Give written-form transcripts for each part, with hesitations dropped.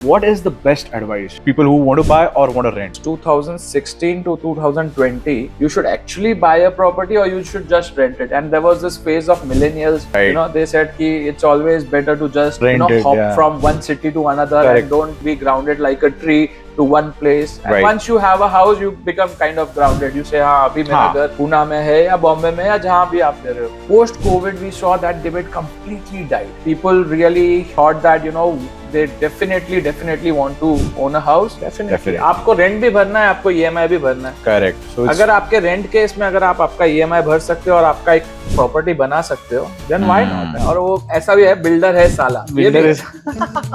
What is the best advice people who want to buy or want to rent? 2016 to 2020, you should actually buy a property or you should just rent it. And there was this phase of millennials, Right. they said ki it's always better to just Rent it, hop yeah. from one city to another. Correct. And don't be grounded like a tree to one place. And Right. once you have a house, you become kind of grounded. You say, abhi mera हाँ. घर Pune में है या Bombay में या जहाँ भी आप ले रहे हो. Post COVID, we saw that debate completely died. People really thought that they definitely want to own a house. Definitely. आपको रेंट भी भरना है, आपको EMI भी भरना है. Correct. So अगर आपके रेंट केस में अगर आप आपका EMI भर सकते हो और आपका एक प्रॉपर्टी बना सकते हो, then why not? और वो ऐसा भी है, बिल्डर है साला. Builder is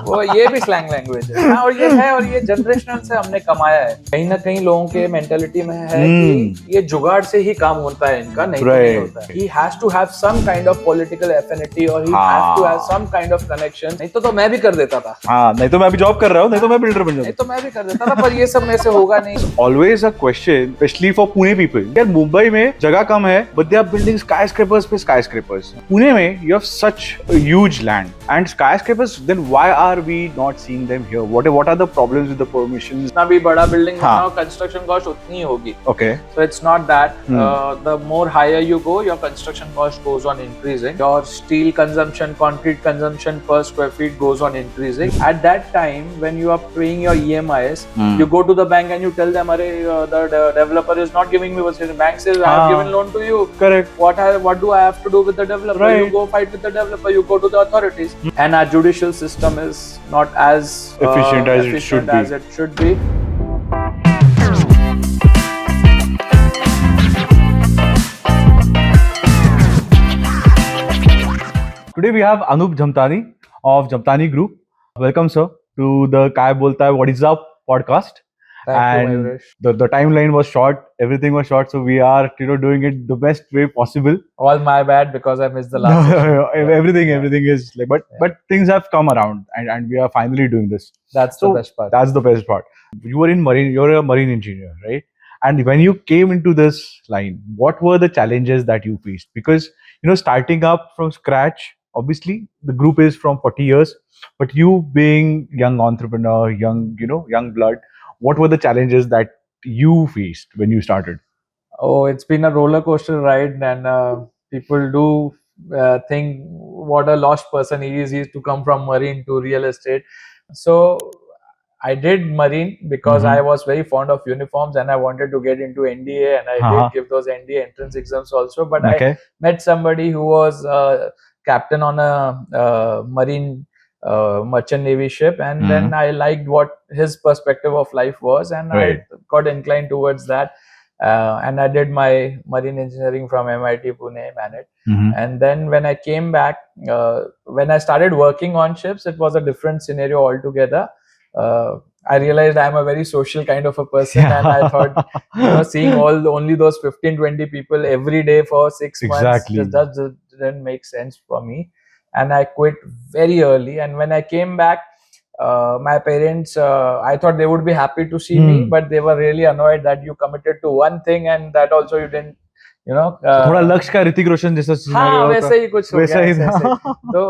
वो ये भी स्लैंग लैंग्वेज है. हाँ, और ये जनरेशनल से हमने कमाया है. कहीं ना कहीं लोगों के मेंटेलिटी में है कि ये जुगाड़ से ही काम होता है इनका, नहीं तो नहीं होता है. He has to have some kind of political affinity or he has to have some kind of connection. नहीं तो मैं भी कर देता था. हाँ, नहीं तो मैं अभी जॉब कर रहा हूँ, नहीं तो मैं बिल्डर बन जाऊँ. नहीं तो मैं भी कर देता था, पर ये सब में से होगा नहीं. Always a question, especially for Pune people. यार मुंबई में जगह कम है, but they are building skyscrapers पे skyscrapers. पुणे में you have such a huge land and skyscrapers. Then why are we not seeing them here? What are the problems with the permissions? जितना भी बड़ा building बनाओ, कंस्ट्रक्शन कॉस्ट उतनी ही होगी. Okay. So it's not that. The more higher you go, your construction cost goes on increasing. Your steel consumption, concrete consumption per square feet goes on increasing. At that time, when you are paying your EMIs, you go to the bank and you tell them, the developer is not giving me what's in the bank says, I have given loan to you. Correct. What do I have to do with the developer? Right. You go fight with the developer, you go to the authorities. And our judicial system is not as efficient as it should be. Today we have Anup Jhamtani of Jhamtani Group. Welcome, sir, to the Kai Boltaay What Is Up podcast. Thank you, Mayuresh. The timeline was short, everything was short, so we are doing it the best way possible. All my bad because I missed the last session. everything is like, but things have come around and we are finally doing this. That's the best part. That's the best part. You're a marine engineer, right? And when you came into this line, what were the challenges that you faced? Because starting up from scratch, obviously the group is from 40 years, but you being young entrepreneur, young blood, what were the challenges that you faced when you started? Oh, it's been a roller coaster ride, and people do think what a lost person he is to come from marine to real estate. So I did marine because I was very fond of uniforms and I wanted to get into NDA, and I did give those NDA entrance exams also. But I met somebody who was captain on a marine merchant navy ship, and then I liked what his perspective of life was, and I got inclined towards that. And I did my marine engineering from MIT Pune, Manit. And then when I came back, when I started working on ships, it was a different scenario altogether. I realized I'm a very social kind of a person, and I thought, seeing only those 15-20 people every day for 6 months just didn't make sense for me, and I quit very early. And when I came back, my parents, I thought they would be happy to see me, but they were really annoyed that you committed to one thing and that also you didn't, थोड़ा लक्ष्य का ऋतिक रोशन जैसा हाँ, वैसे ही कुछ हो गया ऐसे। तो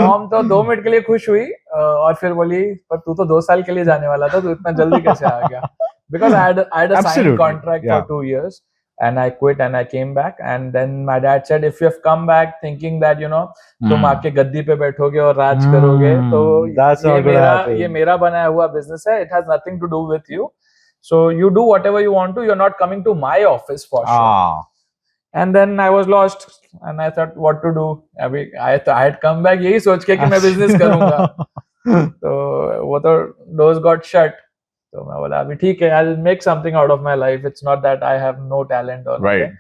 मॉम तो 2 मिनट के लिए खुश हुई और फिर बोली, पर तू तो 2 साल के लिए जाने वाला था, तू इतना जल्दी कैसे आ गया? Because I had a signed contract for 2 years, and I quit and I came back. And then my dad said, if you have come back thinking that तुम आके गद्दी पे बैठोगे और राज करोगे, तो ये मेरा बनाया हुआ बिजनेस है, it has nothing to do with you, so you do whatever you want to, you're not coming to my office for sure. And then I was lost and I thought what to do. I had come back यही सोच के कि मैं business करूंगा, तो वो तो doors got shut. तो मैं बोला अभी ठीक है, I'll make something out of my life. It's not that I have no talent or anything.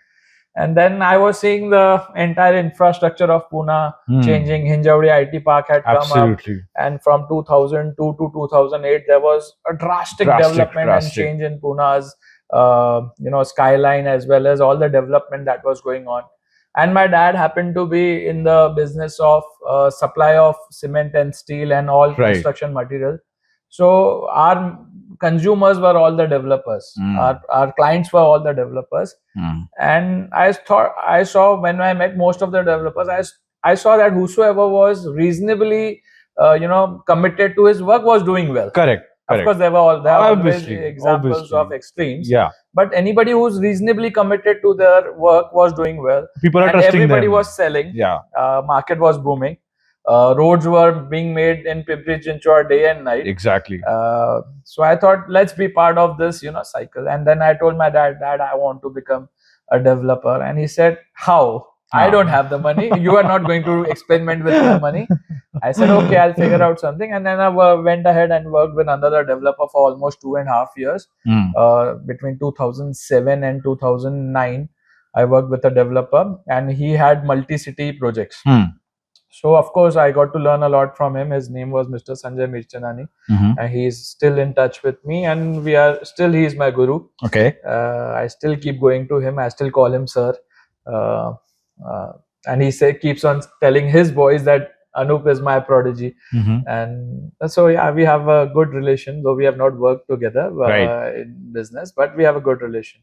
And then I was seeing the entire infrastructure of Pune changing. Hinjawadi IT Park had come up, and from 2002 to 2008 there was a drastic development and change in Pune's skyline, as well as all the development that was going on. And my dad happened to be in the business of supply of cement and steel and all construction material. So our consumers were all the developers. Our clients were all the developers. And I saw when I met most of the developers, I saw that whosoever was reasonably committed to his work was doing well. Correct. Of course, there are always Obviously. examples of extremes. Yeah. But anybody who's reasonably committed to their work was doing well. People are trusting everybody them. was selling. Yeah. Market was booming. Roads were being made in Pimpri Chinchwad day and night. Exactly. So I thought, let's be part of this, cycle. And then I told my dad, I want to become a developer. And he said, how? I don't have the money. You are not going to experiment with the money. I said, okay, I'll figure out something. And then I went ahead and worked with another developer for almost 2.5 years. Between 2007 and 2009, I worked with a developer, and he had multi-city projects. So, of course, I got to learn a lot from him. His name was Mr. Sanjay Mirchanani. And he's still in touch with me, and he's my guru. Okay. I still keep going to him. I still call him sir. And he keeps on telling his boys that Anup is my prodigy. And so, yeah, we have a good relation, though we have not worked together in business, but we have a good relation.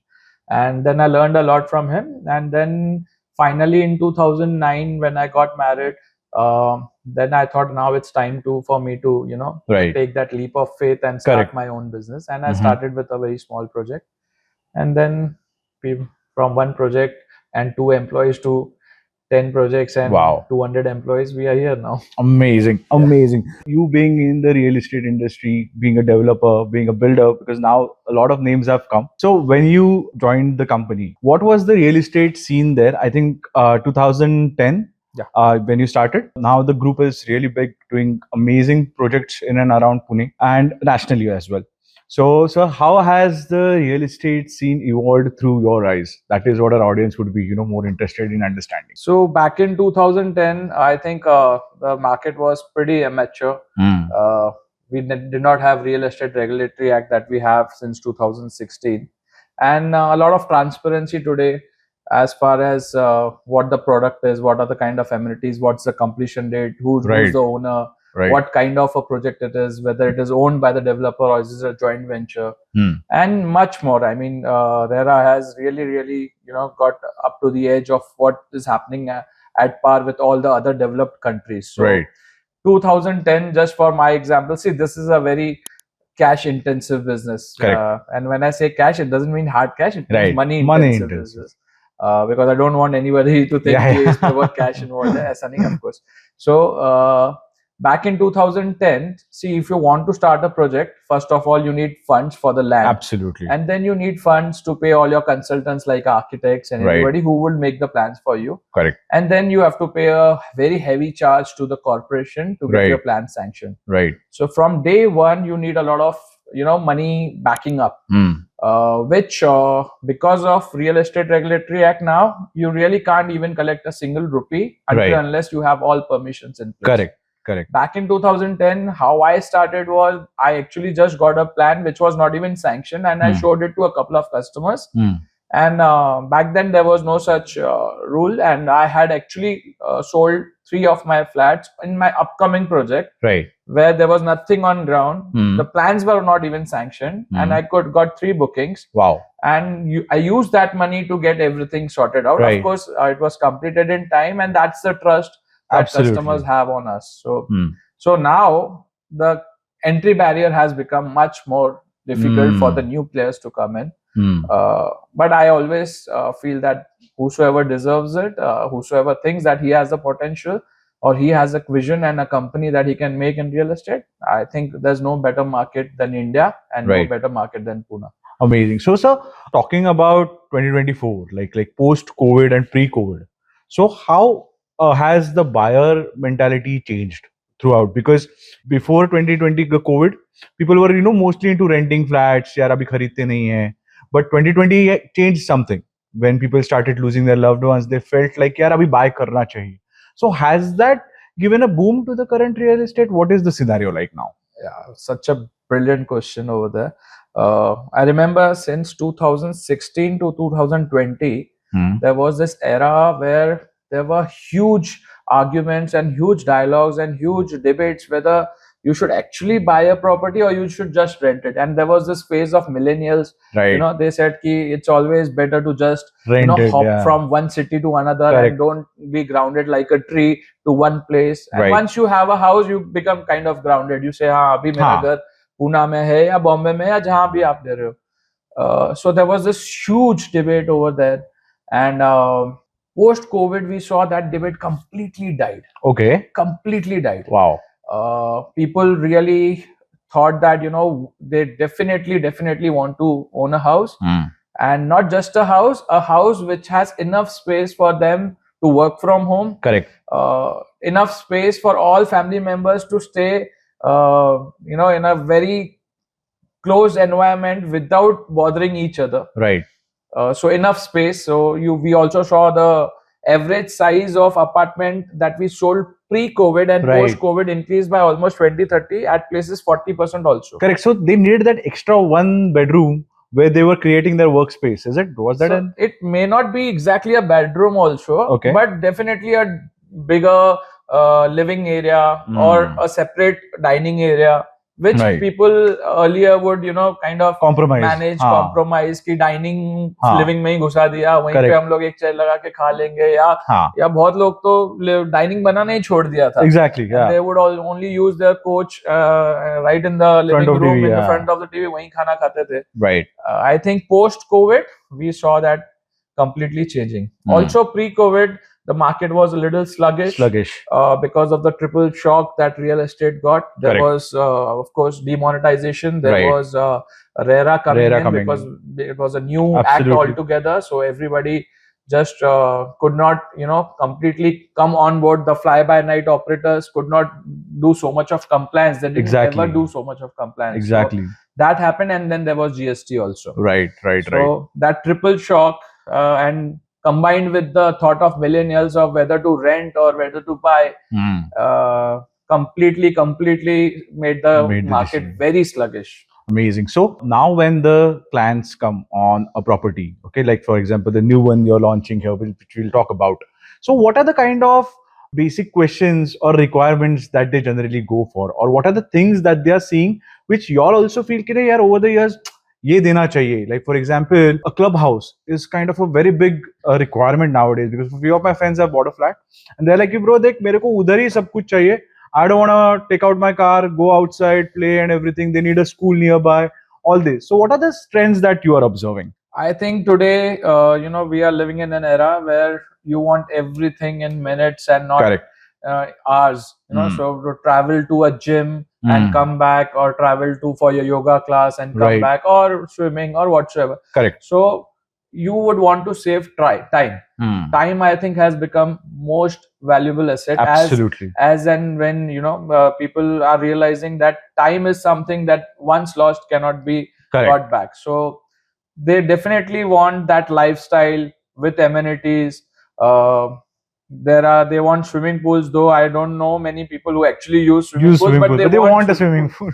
And then I learned a lot from him. And then finally in 2009, when I got married, then I thought now it's time for me to, take that leap of faith and start my own business. And I started with a very small project. And then from one project and 2 employees to 10 projects and 200 employees, we are here now. Amazing. You being in the real estate industry, being a developer, being a builder, because now a lot of names have come. So when you joined the company, what was the real estate scene there? I think 2010. When you started. Now the group is really big, doing amazing projects in and around Pune and nationally as well. So how has the real estate scene evolved through your eyes? That is what our audience would be, more interested in understanding. So back in 2010, I think the market was pretty immature. We did not have Real Estate Regulatory Act that we have since 2016, and a lot of transparency today as far as what the product is, what are the kind of amenities, what's the completion date, who's the owner. What kind of a project it is, whether it is owned by the developer or is it a joint venture, and much more. I mean, RERA has really, got up to the edge of what is happening at par with all the other developed countries. So 2010, just for my example, see, this is a very cash intensive business. And when I say cash, it doesn't mean hard cash, it means money intensive business. Because I don't want anybody to think is pure cash involved. Of course. So back in 2010, see, if you want to start a project, first of all, you need funds for the land. Absolutely. And then you need funds to pay all your consultants like architects and everybody who will make the plans for you. Correct. And then you have to pay a very heavy charge to the corporation to get your plan sanctioned. So from day one, you need a lot of money backing up. Which because of Real Estate Regulatory Act now, you really can't even collect a single rupee unless you have all permissions in place. Correct. Back in 2010, how I started was I actually just got a plan which was not even sanctioned, and I showed it to a couple of customers. And back then there was no such rule, and I had actually sold 3 of my flats in my upcoming project, where there was nothing on ground. The plans were not even sanctioned, and I got 3 bookings. And I used that money to get everything sorted out. Of course, it was completed in time, and that's the trust that customers have on us. So now the entry barrier has become much more difficult for the new players to come in. But I always feel that whosoever deserves it, whosoever thinks that he has the potential or he has a vision and a company that he can make in real estate, I think there's no better market than India and no better market than Pune. Amazing. So, sir, talking about 2024, like post-COVID and pre-COVID, so how has the buyer mentality changed throughout? Because before 2020 COVID, people were mostly into renting flats. Yaar, abhi kharidte nahi hai. But 2020 changed something. When people started losing their loved ones, they felt like yaar, abhi buy karna chahiye. So has that given a boom to the current real estate? What is the scenario like now? Yeah, such a brilliant question over there. I remember since 2016 to 2020, there was this era where there were huge arguments and huge dialogues and huge debates whether you should actually buy a property or you should just rent it. And there was this phase of millennials, Right. they said ki it's always better to just Rent it, hop from one city to another. Correct. And don't be grounded like a tree to one place. And Right. once you have a house, you become kind of grounded. You say, हाँ अभी मेरा घर पूना में है या बॉम्बे में या जहाँ भी आप दे रहे हो. So there was this huge debate over there, and post COVID we saw that debate completely died. Okay. Completely died. Wow. People really thought that they definitely want to own a house, and not just a house which has enough space for them to work from home. Correct. Enough space for all family members to stay in a very closed environment without bothering each other. Right. So enough space. So we also saw the average size of apartment that we sold pre-COVID and post-COVID increased by almost 20-30, at places 40% also. Correct. So they needed that extra one bedroom where they were creating their workspace. Was that it may not be exactly a bedroom also, but definitely a bigger living area or a separate dining area, which people earlier would kind of compromise compromise कि dining living में ही घुसा दिया, वहीं पे हम लोग एक chair लगा के खा लेंगे, या बहुत लोग तो dining बनाना ही छोड़ दिया था. Exactly. Yeah. They would only use their couch right in the living room, in the front of the TV, वहीं खाना खाते थे. Right. I think post COVID we saw that completely changing. Also pre-COVID the market was a little sluggish because of the triple shock that real estate got. There was, of course, demonetization. There was RERA coming in because it was a new act altogether. So everybody just could not, completely come on board. The fly-by-night operators could not do so much of compliance. They didn't ever do so much of compliance. Exactly. So that happened, and then there was GST also. Right. So that triple shock and combined with the thought of millennials of whether to rent or whether to buy, completely made the market very sluggish. Amazing. So now when the clients come on a property, okay, like for example, the new one you're launching here, which we'll talk about. So what are the kind of basic questions or requirements that they generally go for? Or what are the things that they are seeing, which you all also feel कि यार over the years, ये देना चाहिए. Like for example, a clubhouse is kind of a very big requirement nowadays, because a few of my friends have bought a flat and they're like, bro, देख मेरे को उधर ही सब कुछ चाहिए. I don't want to take out my car, go outside, play and everything. They need a school nearby, all this. So what are the trends that you are observing? I think today, we are living in an era where you want everything in minutes and not hours. So to travel to a gym and come back, or travel to for your yoga class and come back, or swimming or whatsoever. Correct. So you would want to save time. Time, I think, has become most valuable asset. Absolutely. As and when people are realizing that time is something that once lost cannot be got back. So they definitely want that lifestyle with amenities. They want swimming pools, though I don't know many people who actually use swimming pools, but they want a swimming pool.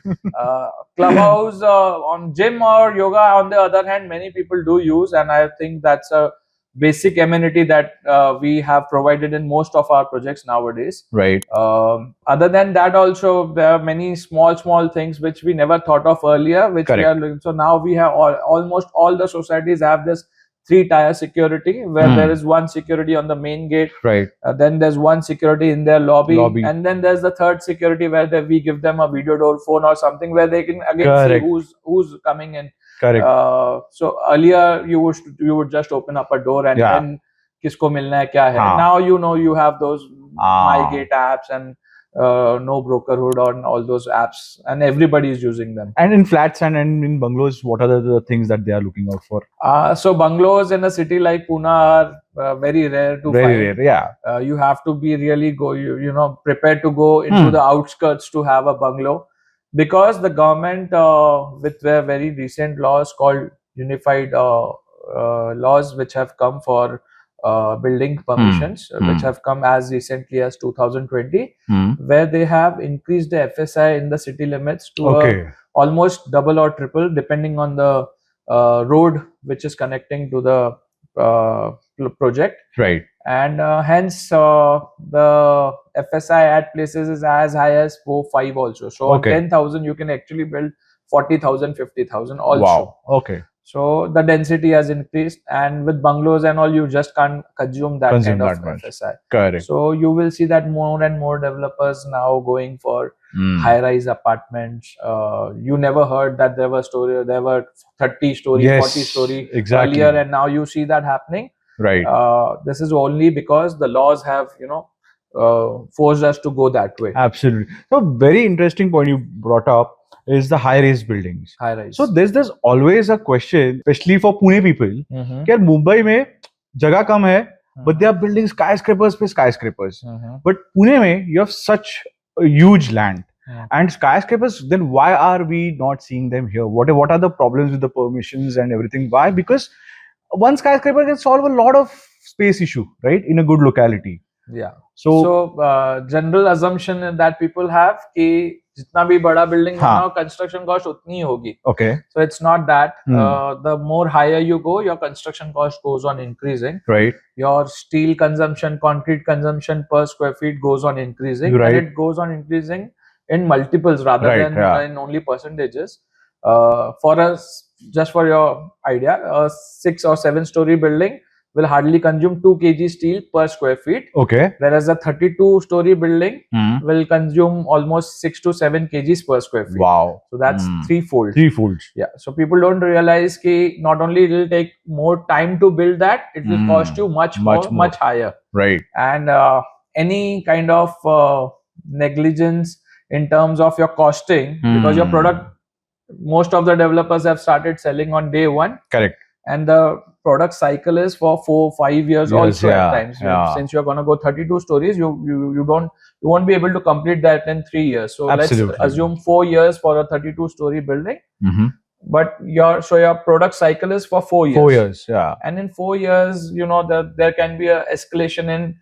Clubhouse, on gym or yoga, on the other hand, many people do use, and I think that's a basic amenity that we have provided in most of our projects nowadays. Right. Other than that, also there are many small things which we never thought of earlier, which we are doing. So now we have almost all the societies have this 3-tier security, where there is one security on the main gate, then there's one security in their lobby, and then there's the third security where we give them a video door phone or something where they can again see who's coming in. So earlier you would just open up a door and then kisko milna hai, kya hai. Now you have those My Gate apps and No Brokerhood on all those apps, and everybody is using them. And in flats and in bungalows, what are the things that they are looking out for? So bungalows in a city like Pune are very rare to find. Very rare, yeah. You have to be really prepared to go into the outskirts to have a bungalow, because the government with their very recent laws called unified laws, which have come for building permissions, which have come as recently as 2020, where they have increased the FSI in the city limits to almost double or triple, depending on the road which is connecting to the project. Right. and hence the FSI at places is as high as 4-5 also. So on 10,000 you can actually build 40,000, 50,000 also. Wow. Okay. So the density has increased, and with bungalows and all, you just can't consume that kind of FSI. Correct. So you will see that more and more developers now going for high-rise apartments. You never heard that there were 30-story, 40-story earlier, and now you see that happening. Right. This is only because the laws have, forced us to go that way. Absolutely. So very interesting point you brought up is the high-rise buildings. High-rise. So there's always a question, especially for Pune people, कि Mumbai में जगह कम है, but they are building skyscrapers पे skyscrapers. But Pune में you have such a huge land and skyscrapers. Then why are we not seeing them here? What are the problems with the permissions and everything? Why? Because one skyscraper can solve a lot of space issue, right? In a good locality. Yeah. So general assumption that people have कि जितना भी बड़ा building बनाओ, construction cost उतनी ही होगी. Okay. So it's not that. The more higher you go, your construction cost goes on increasing. Right. Your steel consumption, concrete consumption per square feet goes on increasing. Right. And it goes on increasing in multiples rather than in only percentages. For us, just for your idea, a 6 or 7-story building will hardly consume 2 kg steel per square feet. Okay. Whereas a 32-story building will consume almost 6 to 7 kgs per square feet. Wow. So that's threefold. Threefold. Yeah. So people don't realize that not only it will take more time to build that, it will cost you much higher. Right. And any kind of negligence in terms of your costing, because your product, most of the developers have started selling on day one. Correct. And the product cycle is for 4-5 years also at times. Since you're gonna go 32 stories, you won't be able to complete that in 3 years. So let's assume 4 years for a 32-story building. But your product cycle is for 4 years. 4 years, yeah. And in 4 years, there can be a escalation in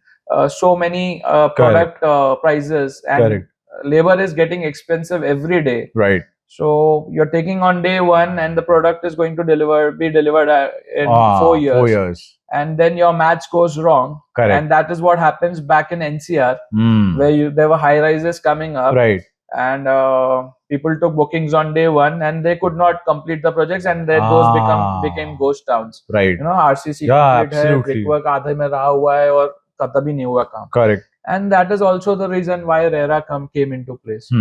so many product prices, and labor is getting expensive every day. Right. So you're taking on day one, and the product is going to be delivered in 4 years. 4 years. And then your maths goes wrong. Correct. And that is what happens back in NCR, where there were high rises coming up. Right. And people took bookings on day one, and they could not complete the projects, and then those became ghost towns. Right. RCC complete hai, brickwork आधे में रहा हुआ है और तभी नहीं हुआ काम. Correct. And that is also the reason why RERA came into place.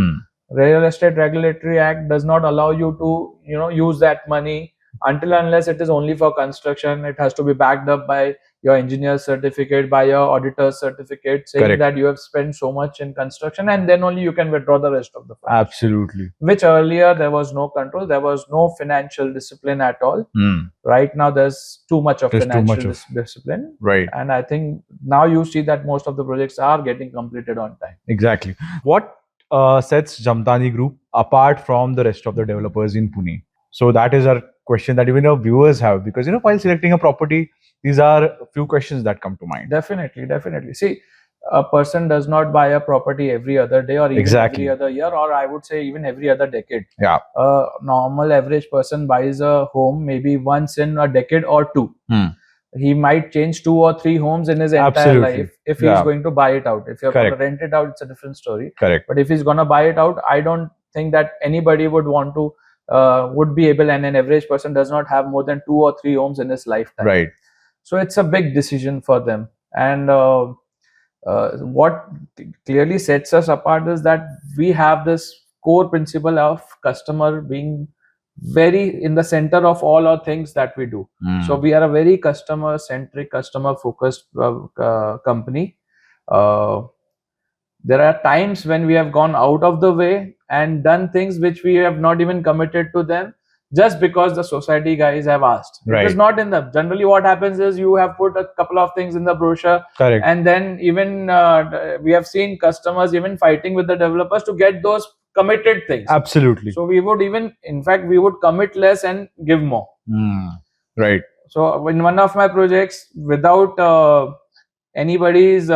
Real Estate Regulatory Act does not allow you to use that money until unless it is only for construction. It has to be backed up by your engineer's certificate, by your auditor's certificate, saying that you have spent so much in construction, and then only you can withdraw the rest of the funds. Absolutely. Which earlier there was no control, there was no financial discipline at all. Right now there's too much of financial discipline. Right. And I think now you see that most of the projects are getting completed on time. Exactly. What sets Jhamtani Group apart from the rest of the developers in Pune? So that is our question that even our viewers have, because while selecting a property, these are a few questions that come to mind. Definitely. See, a person does not buy a property every other day or even every other year, or I would say even every other decade. Yeah. A normal average person buys a home maybe once in a decade or two. He might change 2 or 3 homes in his entire life if he's going to buy it out. If you're going to rent it out, it's a different story. Correct. But if he's going to buy it out, I don't think that anybody would want to, would be able, and an average person does not have more than 2 or 3 homes in his lifetime. Right. So it's a big decision for them. And what clearly sets us apart is that we have this core principle of customer being very in the center of all our things that we do. So we are a very customer centric, customer focused company. There are times when we have gone out of the way and done things which we have not even committed to them, just because the society guys have asked. It is not in them. Generally what happens is you have put a couple of things in the brochure. Correct. And then even we have seen customers even fighting with the developers to get those committed things. Absolutely. So we would in fact we would commit less and give more. Right. So in one of my projects, without anybody's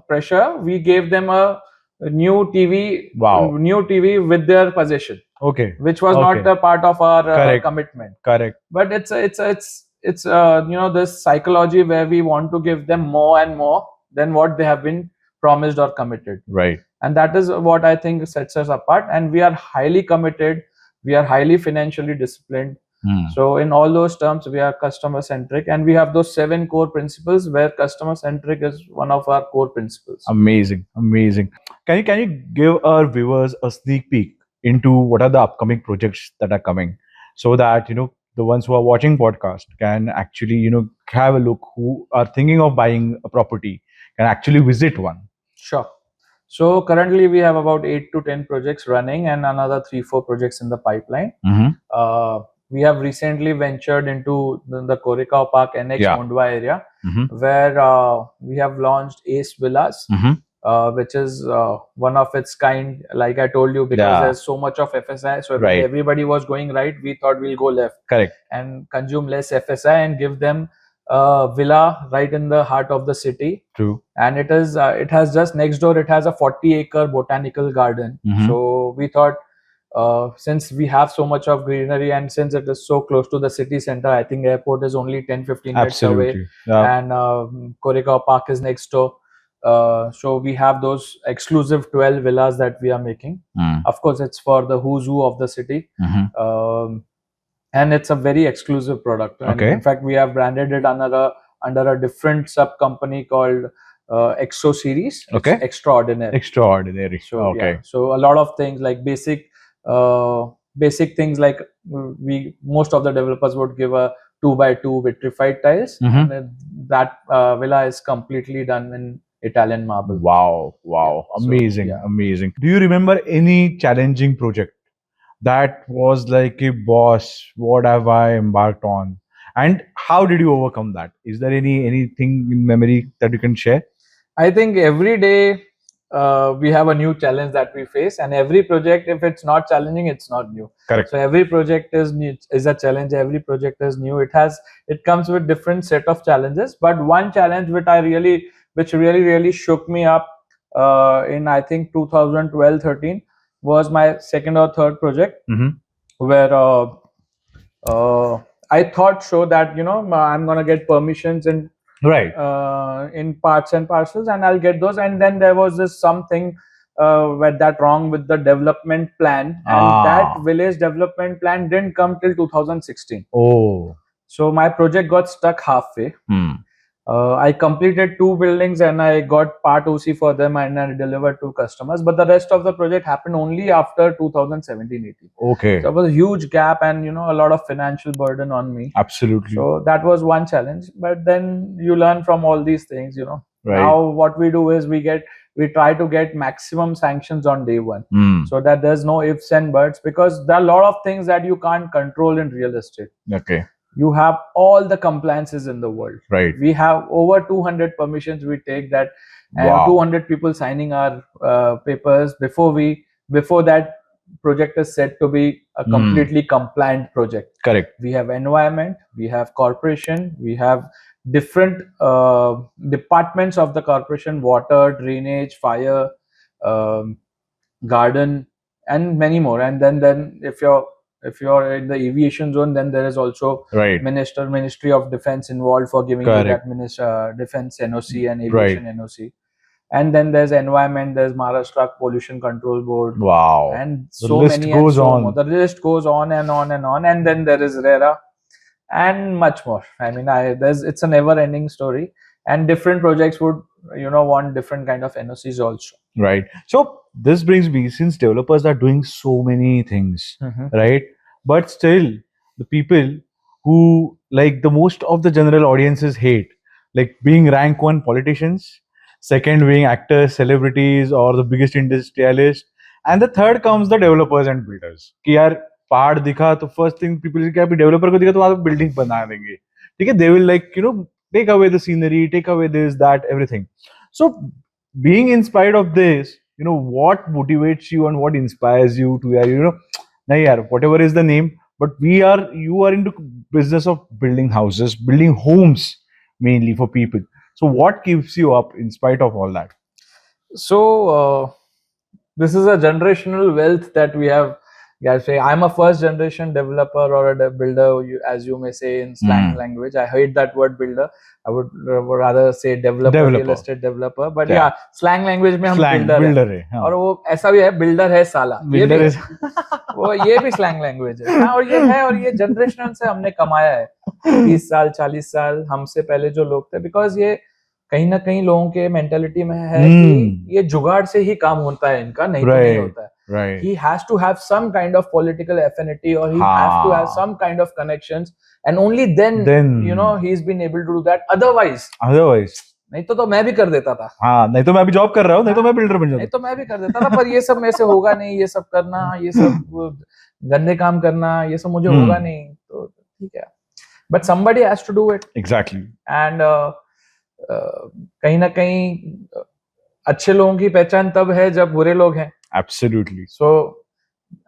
pressure, we gave them a new TV. Wow. New TV with their possession. Okay. Which was not a part of our commitment. Correct. But it's it's this psychology where we want to give them more and more than what they have been promised or committed. Right. And that is what I think sets us apart. And we are highly committed. We are highly financially disciplined. So in all those terms, we are customer centric, and we have those 7 core principles where customer centric is one of our core principles. Amazing. Can you give our viewers a sneak peek into what are the upcoming projects that are coming, so that the ones who are watching podcast can actually have a look, who are thinking of buying a property can actually visit one. Sure. So currently we have about 8 to 10 projects running and another 3-4 projects in the pipeline. We have recently ventured into the Koregaon Park NX Mumbai area, where we have launched Ace Villas, which is one of its kind, like I told you, because there's so much of FSI. So if everybody was going right, we thought we'll go left. Correct. And consume less FSI and give them villa right in the heart of the city. True. And it has just next door, it has a 40-acre botanical garden. So we thought, since we have so much of greenery and since it is so close to the city center, I think airport is only 10-15 minutes away. And Koregaon Park is next door. So we have those exclusive 12 villas that we are making. Of course, it's for the who's who of the city. And it's a very exclusive product. And in fact, we have branded it under a different sub company called Exo Series. Okay. Extraordinary. So so a lot of things like basic things like most of the developers would give a 2x2 vitrified tiles. And that villa is completely done in Italian marble. Wow. Amazing. Do you remember any challenging project that was like, a boss, what have I embarked on, and how did you overcome that? Is there anything in memory that you can share? I think every day we have a new challenge that we face, and every project, if it's not challenging, it's not new. Correct. So every project is new, is a challenge. Every project is new. It comes with different set of challenges. But one challenge which really shook me up in I think 2012-13 was my second or third project, where I thought that I'm gonna get permissions in parts and parcels, and I'll get those. And then there was this something wrong with the development plan, and that village development plan didn't come till 2016. So my project got stuck halfway. I completed 2 buildings and I got part OC for them and I delivered to customers. But the rest of the project happened only after 2017-18. Okay. So there was a huge gap and a lot of financial burden on me. Absolutely. So that was one challenge. But then you learn from all these things. Right. Now what we do is we try to get maximum sanctions on day one, so that there's no ifs and buts, because there are a lot of things that you can't control in real estate. Okay. You have all the compliances in the world. Right. We have over 200 permissions we take that, and 200 people signing our papers before that project is said to be a completely compliant project. Correct. We have environment, we have corporation, we have different departments of the corporation: water, drainage, fire, garden, and many more. And then if you're in the aviation zone, then there is also Ministry of Defense involved for giving you that defense NOC and aviation NOC. And then there's environment, there's Maharashtra Pollution Control Board. Wow. And so many and so more. The list goes on and on and on. And then there is RERA and much more. I mean, it's a never-ending story. And different projects would want different kind of NOCs also. Right. So this brings me, since developers are doing so many things, right? But still, the people who, like, the most of the general audiences hate, like being rank 1 politicians, second being actors, celebrities, or the biggest industrialists, and the third comes the developers and builders. कि यार पहाड़ दिखा तो first thing people say कि अभी developer को दिखा तो वहाँ building बना देंगे. ठीक है? They will take away the scenery, take away this, that, everything. So being inspired of this, what motivates you and what inspires you to whatever is the name, but you are into business of building houses, building homes mainly for people. So what keeps you up in spite of all that? So this is a generational wealth that we have Yeah, say I'm a first generation developer or a builder, as you may say in slang language. I hate that word builder. I would rather say developer, real estate developer. But yeah, slang language में हम builder है. और वो ऐसा भी है, builder है साला. ये भी है. वो ये भी slang language है. हाँ, और ये है, और ये जनरेशन से हमने कमाया है. 30 साल 40 साल हमसे पहले जो लोग थे, बिकॉज ये कहीं ना कहीं लोगों के मेंटेलिटी में है कि ये जुगाड़ से ही काम होता है इनका, नहीं तो नहीं होता है. He has to have some kind of political affinity, or he has to have some kind of connections, and only then he's been able to do that. Otherwise नहीं तो मैं भी कर देता था. हाँ, नहीं तो मैं भी जॉब कर रहा हूँ, नहीं तो मैं बिल्डर बन जाता. नहीं तो मैं भी कर देता था, पर ये सब मेरे से होगा नहीं. ये सब करना, ये सब गंदे काम करना, ये सब मुझे होगा नहीं. तो ठीक है, but somebody has to do it. Exactly. And कहीं ना कहीं अच्छे लोगों की पहचान तब है जब बुरे लोग हैं. Absolutely. So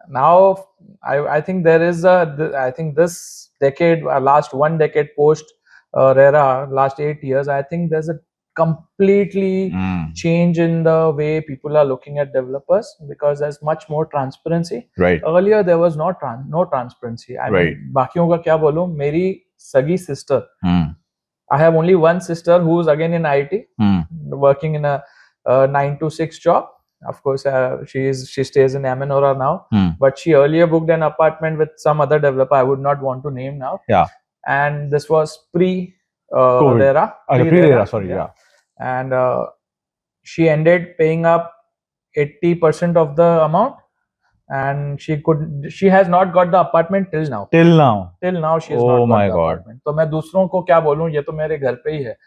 now I think there is I think this decade, last one decade post RERA, last 8 years, I think there's a completely change in the way people are looking at developers, because there's much more transparency. Right. Earlier there was no transparency. I mean, बाकियों का क्या बोलूं, मेरी सगी sister, I have only one sister who's again in IT, working in a 9 to 6 job. Of course, she stays in Amanora now, but she earlier booked an apartment with some other developer I would not want to name now. Yeah. And this was pre-RERA. Pre-RERA, sorry, yeah. And she ended paying up 80% of the amount, and she has not got the apartment till now. Till now she has not got the apartment. तो मैं दूसरों को क्या बोलूं, ये तो मेरे घर पे ही है.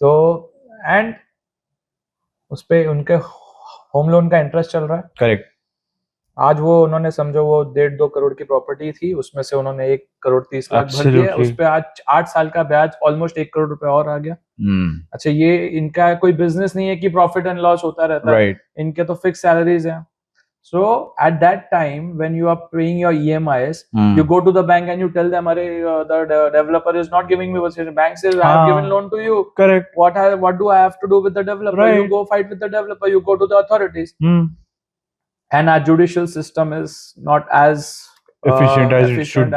तो and उसपे उनके होम लोन का इंटरेस्ट चल रहा है. करेक्ट. आज वो उन्होंने समझो वो 1.5-2 करोड़ की प्रॉपर्टी थी, उसमें से उन्होंने 1 करोड़ 30 लाख भर दिया. उस पे आज 8 साल का ब्याज ऑलमोस्ट 1 करोड़ रुपए और आ गया. अच्छा, ये इनका कोई बिजनेस नहीं है कि प्रॉफिट एंड लॉस होता रहता है. इनके तो फिक्स सैलरीज हैं. So at that time, when you are paying your EMIs, you go to the bank and you tell them, the developer is not giving me what the bank says. I have given loan to you. Correct. What do I have to do with the developer? Right. You go fight with the developer. You go to the authorities. And our judicial system is not as efficient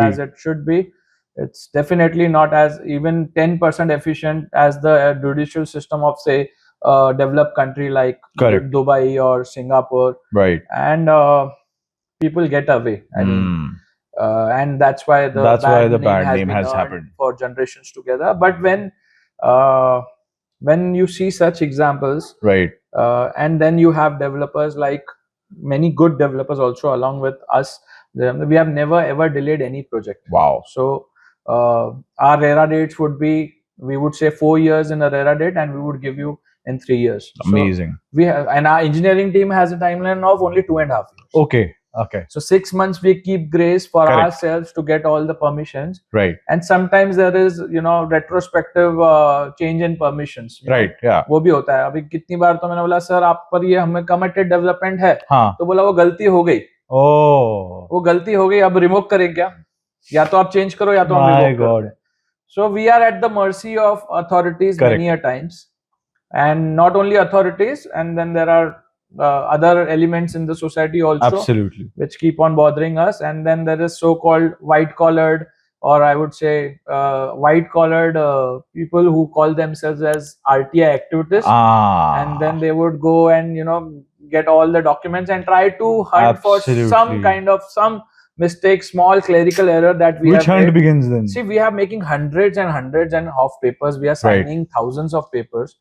as it should be. It's definitely not as even 10% efficient as the judicial system of, say, developed country like Dubai or Singapore. Right. And people get away. I mean, and that's why the bad name has happened for generations together. But when you see such examples, right, and then you have developers, like many good developers also along with us, we have never ever delayed any project. Wow. So our RERA dates would be, we would say 4 years in a RERA date, and we would give you in 3 years. Amazing. So we have, and our engineering team has a timeline of only 2.5 years. Okay. So 6 months we keep grace for ourselves to get all the permissions. Right. And sometimes there is, retrospective change in permissions. Right. Yeah. वो भी होता है. अभी कितनी बार तो मैंने बोला, sir आप पर ये हमें कमिटेड डेवलपमेंट है. हाँ. तो बोला वो गलती हो गई. वो गलती हो गई, अब रिमूव करें क्या? या तो आप चेंज करो या तो हम रिमूव करते हैं. So we are at the mercy of authorities many a times. And not only authorities, and then there are other elements in the society also. Absolutely. Which keep on bothering us. And then there is so-called white-collared, or I would say white-collared people who call themselves as RTI activists. And then they would go and get all the documents and try to hunt for some kind of mistake, small clerical error that we have. Which hunt begins then? See, we are making hundreds and of papers. We are signing thousands of papers.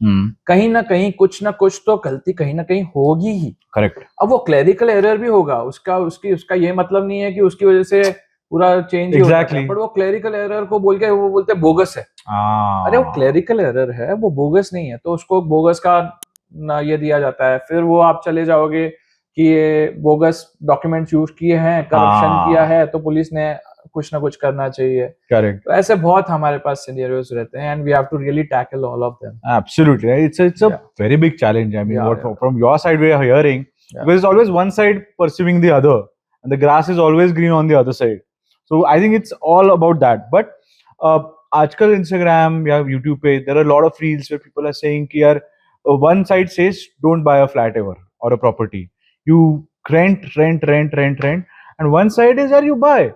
कहीं ना कहीं कुछ ना कुछ तो गलती कहीं ना कहीं होगी ही. Correct. अब वो clerical error भी होगा. उसका ये मतलब नहीं है कि उसकी वजह से पूरा चेंज ही होता है. पर वो clerical error को बोल के वो बोलते बोगस है. अरे वो clerical error है, वो बोगस नहीं है. तो उसको बोगस का ये दिया जाता है. फिर वो आप चले जाओगे कि ये बोगस डॉक्यूमेंट्स यूज किए हैं, करप्शन किया है, तो पुलिस ने कुछ ना कुछ करना चाहिए. करेक्ट. तो ऐसे बहुत हमारे पास सिनेरियोस रहते हैं, and we have to really tackle all of them. Absolutely. It's a very big challenge. I mean, from your side we are hearing, because it's always one side pursuing the other, and the grass is always green on the other side. So I think it's all about that. But आजकल Instagram या YouTube पे there are a lot of reels where people are saying कि यार one side says don't buy a flat ever or a property. You rent, and one side is you buy.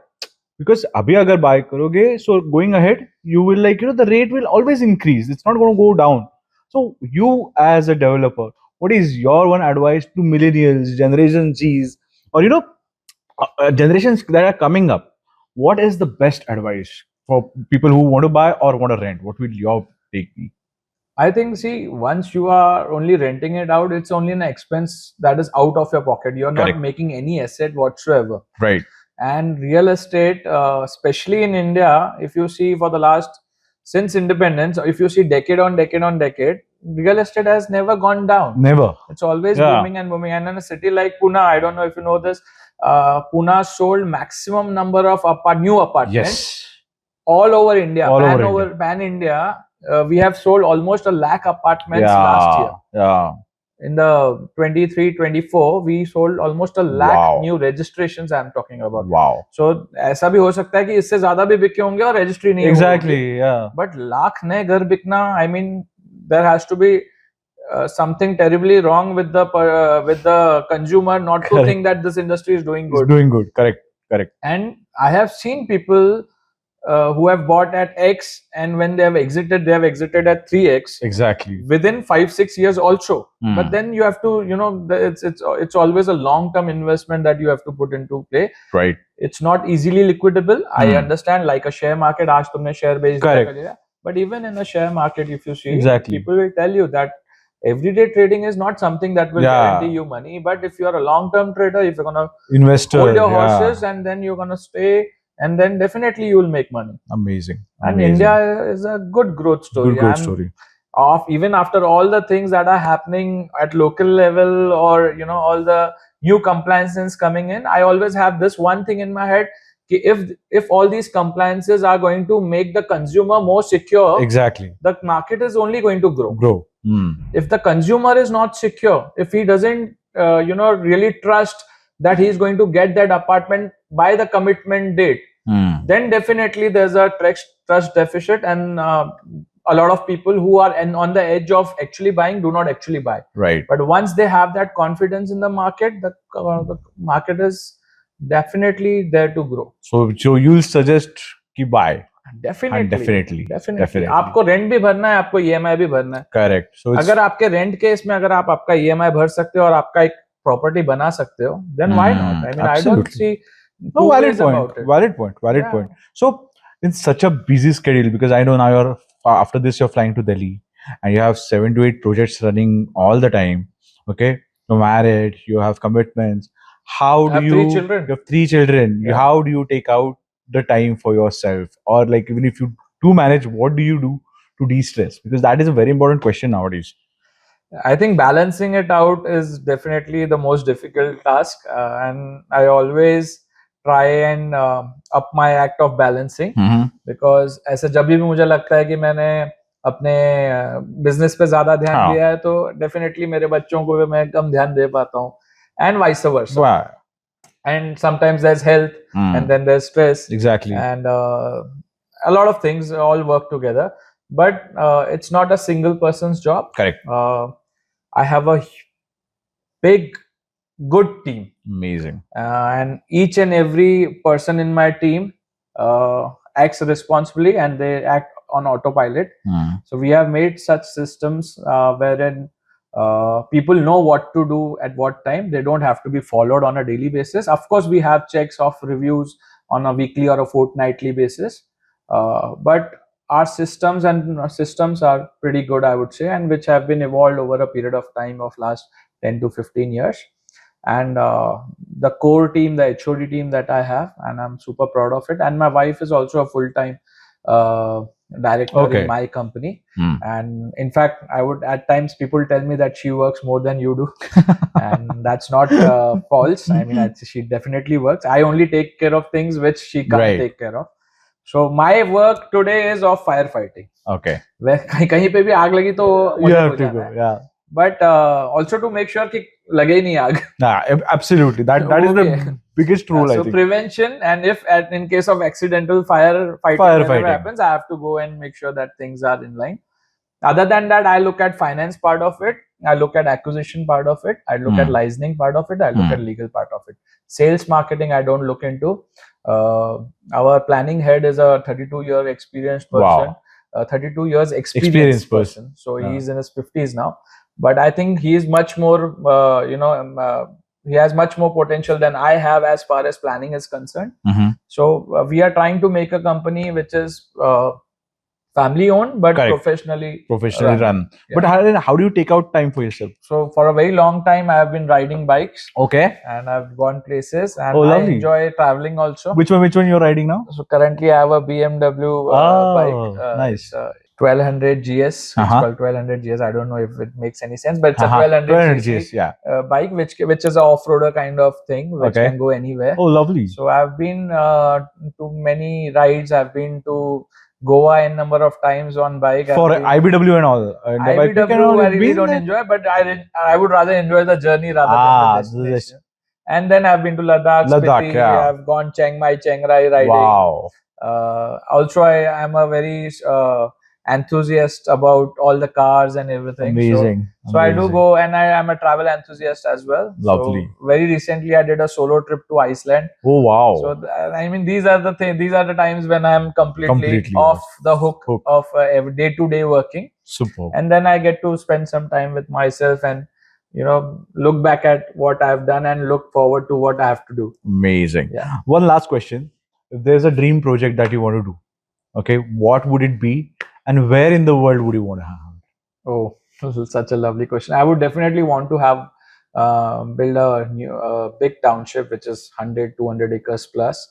Because abhi agar buy karoge, so going ahead, you will the rate will always increase. It's not going to go down. So you as a developer, what is your one advice to millennials, Generation Z's, or generations that are coming up? What is the best advice for people who want to buy or want to rent? What will your take be? I think, see, once you are only renting it out, it's only an expense that is out of your pocket. You're not Correct. making any asset whatsoever. Right. And real estate, especially in India, if you see for the last, since independence, if you see decade on decade on decade, real estate has never gone down. Never. It's always Yeah. booming and booming. And in a city like Pune, I don't know if you know this, Pune sold maximum number of new apartments. Yes. All over India, All over India. pan India, we have sold almost 1 lakh apartments Yeah. last year. Yeah. In the 23-24, we sold almost 1 lakh Wow. new registrations. I'm talking about. Wow. So ऐसा भी हो सकता है कि इससे ज्यादा भी बिके होंगे और registry नहीं Exactly. Yeah. But लाख नए घर बिकना, I mean, there has to be something terribly wrong with the consumer not to Correct. think that this industry is doing good. It's doing good. Correct. Correct. And I have seen people who have bought at X, and when they have exited at 3X. Exactly. Within 5-6 years also. Hmm. But then you have to, it's always a long-term investment that you have to put into play. Right. It's not easily liquidable. I understand, like a share market, aaj tumne share bech diya. But even in a share market, if you see, Exactly. people will tell you that everyday trading is not something that will guarantee you money. But if you are a long-term trader, if you're gonna investor, hold your horses and then you're gonna stay, and then definitely you will make money. Amazing. And India is a good growth story. Good growth story. Even after all the things that are happening at local level, or all the new compliances coming in, I always have this one thing in my head: if all these compliances are going to make the consumer more secure, exactly, the market is only going to grow. Hmm. If the consumer is not secure, if he doesn't really trust that he is going to get that apartment by the commitment date, then definitely there's a trust deficit, and a lot of people who are on the edge of actually buying do not actually buy. Right. But once they have that confidence in the market, the market is definitely there to grow. So you'll suggest कि buy. Definitely. आपको rent भी भरना है, आपको EMI भी भरना है. Correct. So अगर आपके रेंट केस में अगर आप आपका EMI भर सकते हो और आपका एक प्रॉपर्टी बना सकते हो, then why not? I mean, I don't see no valid point. So in such a busy schedule, because I know now you're after this you're flying to Delhi and you have 7 to 8 projects running all the time. Okay, you're married, you have commitments. How do you? 3 children. You have 3 children. Yeah. How do you take out the time for yourself, or like even if you do manage, what do you do to de-stress? Because that is a very important question nowadays. I think balancing it out is definitely the most difficult task, and I always try and up my act of balancing, because ऐसे जब भी मुझे लगता है कि मैंने अपने business पे ज्यादा ध्यान दिया है, तो डेफिनेटली मेरे बच्चों को भी मैं कम ध्यान दे पाता हूँ, and vice versa. Wow. And sometimes there's health, and then there's stress. Exactly. And a lot of things all work together, but it's not a single person's job. Correct. I have a big, good team. Amazing. And each and every person in my team acts responsibly, and they act on autopilot. So we have made such systems wherein people know what to do at what time. They don't have to be followed on a daily basis. Of course, we have checks of reviews on a weekly or a fortnightly basis, but our systems are pretty good, I would say, and which have been evolved over a period of time of last 10 to 15 years. And the core team, the HOD team that I have, and I'm super proud of it. And my wife is also a full-time director in my company. And in fact, I would at times people tell me that she works more than you do, and that's not false. I mean, she definitely works. I only take care of things which she can't take care of. So my work today is of firefighting. Okay. कहीं पे भी आग लगी तो you have to go. Yeah. But also to make sure कि लगे ही नहीं आग. Absolutely. That is the biggest rule. I think. So prevention, and if in case of accidental firefighting happens, I have to go and make sure that things are in line. Other than that, I look at finance part of it. I look at acquisition part of it, I look at licensing part of it, I look at legal part of it. Sales marketing, I don't look into. Our planning head is a 32-year experienced person, 32 years experienced person. So he's in his 50s now. But I think he is much more, he has much more potential than I have as far as planning is concerned. So we are trying to make a company which is family owned but professionally run. Yeah. But how do you take out time for yourself? So for a very long time I have been riding bikes. Okay. And I've gone places, and I enjoy traveling also. Which one you're riding now? So currently I have a BMW bike. Nice. 1200 GS. It's called 1200 GS. I don't know if it makes any sense, but it's a 1200 GS bike, which is an off-roader kind of thing, which can go anywhere. Oh, lovely. So I've been to many rides. I've been to Goa a number of times on bike. For IBW and all. IBW I really don't enjoy, but I would rather enjoy the journey rather than the destination. And then I've been to Ladakh, Spiti. I've gone Chiang Mai, Chiang Rai riding. Wow. Also, I am a very enthusiast about all the cars and everything. Amazing. So I do go, and I am a travel enthusiast as well. Lovely. So very recently I did a solo trip to Iceland. Oh wow. So I mean, these are the things. These are the times when I am completely off the hook of every day-to-day working. Super. And then I get to spend some time with myself and look back at what I've done and look forward to what I have to do. Amazing. Yeah. One last question. If there's a dream project that you want to do, okay, what would it be? And where in the world would you want to have? Oh, this is such a lovely question. I would definitely want to have build a new big township, which is 100-200 acres plus.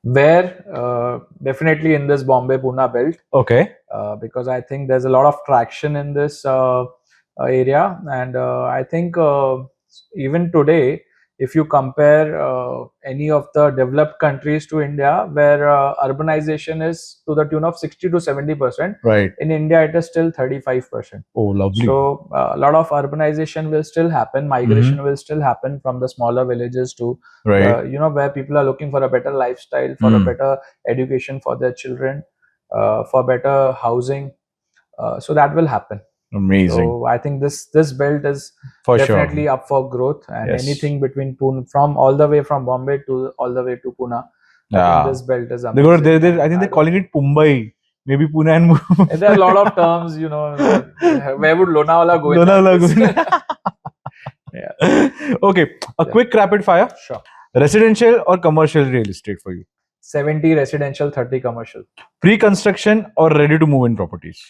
Where definitely in this Bombay-Pune belt. Okay. Because I think there's a lot of traction in this area, and I think even today, if you compare any of the developed countries to India, where urbanization is to the tune of 60 to 70%, right? In India, it is still 35%. Oh, lovely. So a lot of urbanization will still happen. Migration will still happen from the smaller villages to, where people are looking for a better lifestyle, for a better education for their children, for better housing. So that will happen. Amazing. So I think this belt is definitely up for growth, and anything between Pune, from all the way from Bombay to all the way to Pune. I think this belt is amazing. I think they're calling it Mumbai. Maybe Pune and Mumbai. There are a lot of terms, where would Lonavala go? Yeah. Okay. A quick rapid fire. Sure. Residential or commercial real estate for you? 70 residential, 30 commercial. Pre-construction or ready to move in properties?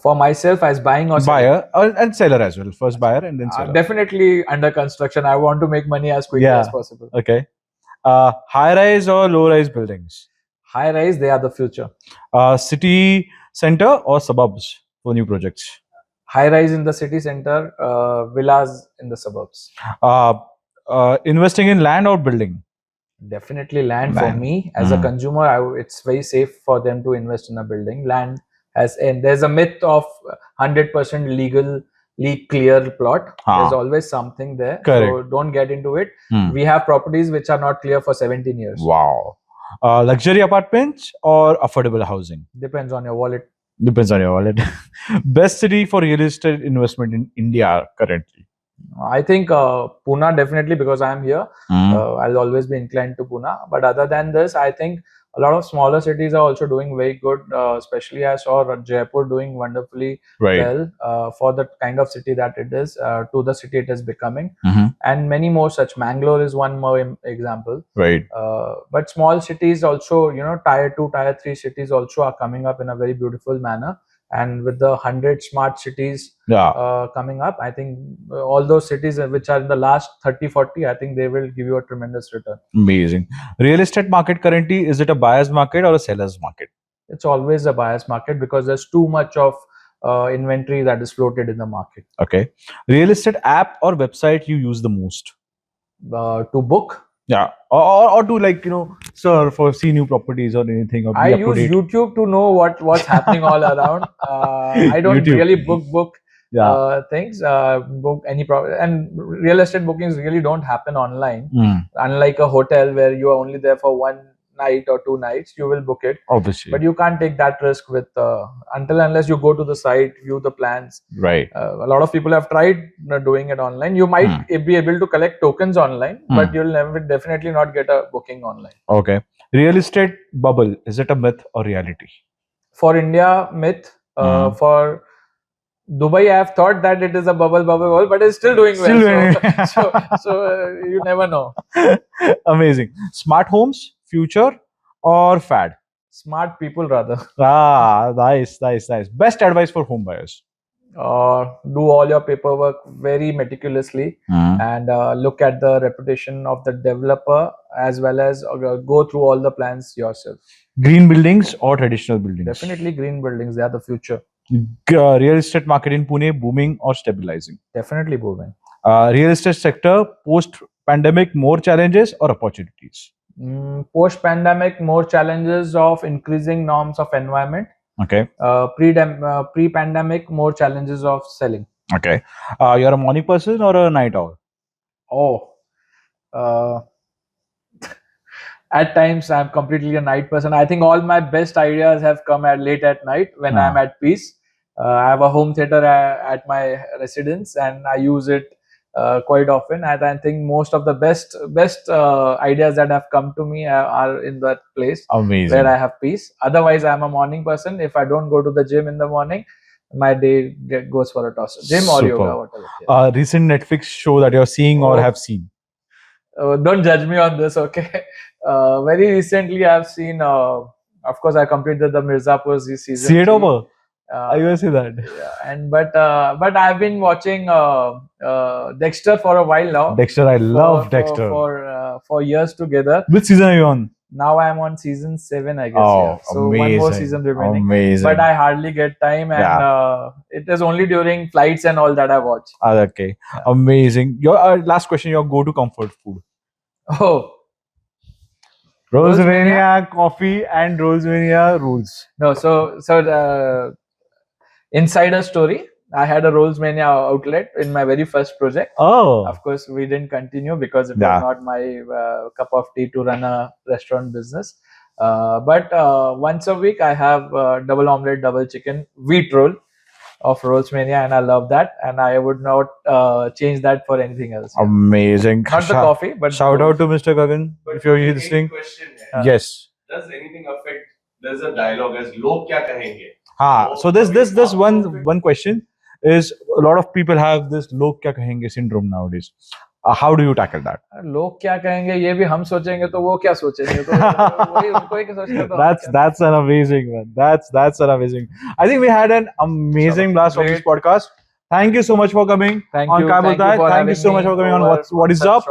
For myself, as buying or buyer and seller as well. First buyer and then seller. Definitely under construction. I want to make money as quickly as possible. Okay. High rise or low rise buildings? High rise, they are the future. City center or suburbs for new projects? High rise in the city center, villas in the suburbs. Investing in land or building? Definitely land. For me as a consumer, it's very safe for them to invest in a building. Land. And there's a myth of 100% legally clear plot. There's always something there. Correct. So don't get into it. We have properties which are not clear for 17 years. Wow. Luxury apartments or affordable housing? Depends on your wallet. Depends on your wallet. Best city for real estate investment in India currently? I think Pune, definitely, because I am here. I'll always be inclined to Pune. But other than this, I think a lot of smaller cities are also doing very good. Especially I saw Jaipur doing wonderfully well for the kind of city that it is, to the city it is becoming. And many more such. Mangalore is one more example. Right. But small cities also, tier 2, tier 3 cities also are coming up in a very beautiful manner. And with the 100 smart cities coming up, I think all those cities which are in the last 30-40, I think they will give you a tremendous return. Amazing. Real estate market currently, is it a buyer's market or a seller's market? It's always a buyer's market because there's too much of inventory that is floated in the market. Okay. Real estate app or website you use the most? To book. Yeah, or to surf or see new properties or anything. Or I use YouTube to know what's happening all around. I don't really book things. Book any property, and real estate bookings really don't happen online. Unlike a hotel where you are only there for one night or 2 nights, you will book it. Obviously. But you can't take that risk with unless you go to the site, view the plans. Right. A lot of people have tried doing it online. You might be able to collect tokens online, but you'll definitely not get a booking online. Okay. Real estate bubble, is it a myth or reality? For India, myth. For Dubai, I have thought that it is a bubble, but it's still doing well. So you never know. Amazing. Smart homes, future or fad? Smart people rather. Nice. Best advice for home buyers? Do all your paperwork very meticulously and look at the reputation of the developer, as well as go through all the plans yourself. Green buildings or traditional buildings? Definitely green buildings. They are the future. Real estate market in Pune, booming or stabilizing? Definitely booming. Real estate sector, post-pandemic, more challenges or opportunities? Post-pandemic, more challenges of increasing norms of environment. Okay. Pre-pandemic, more challenges of selling. Okay. You're a morning person or a night owl? At times I'm completely a night person. I think all my best ideas have come late at night when I'm at peace. I have a home theater at my residence, and I use it quite often. And I think most of the best ideas that have come to me are in that place. Amazing. Where I have peace. Otherwise, I'm a morning person. If I don't go to the gym in the morning, my day goes for a toss. Gym or yoga, whatever. Yeah. Recent Netflix show that you're seeing or have seen? Don't judge me on this, okay? Very recently, I've seen. Of course, I completed the Mirzapur season. See it over. I will say that. Yeah, but I've been watching Dexter for a while now. Dexter, I love Dexter. For years together. Which season are you on? Now I'm on season 7, I guess. Oh, so amazing. One more season remaining. Amazing. But I hardly get time, and it is only during flights and all that I watch. Okay, amazing. Your last question: your go-to comfort food? Rosemania coffee and Rosemania rules. No, so insider story. I had a Rosemania outlet in my very first project. Of course, we didn't continue because it was not my cup of tea to run a restaurant business. But once a week, I have double omelette, double chicken, wheat roll of Rosemania, and I love that. And I would not change that for anything else. Amazing. Not the coffee, but shout out to Mr. Gagan if you're listening. Yes. Does anything affect? There's a dialogue as "Log kya kahenge?" So this one question is, a lot of people have this "Log kya kahenge" syndrome nowadays. How do you tackle that? लोग क्या कहेंगे ये भी हम सोचेंगे तो वो क्या सोचेंगे तो वही उनको ही सोचना तो that's an amazing one. That's an amazing. I think we had an amazing blast of this podcast. Thank you so much for coming on Boltaay. Thank you so much for coming on What Is Up.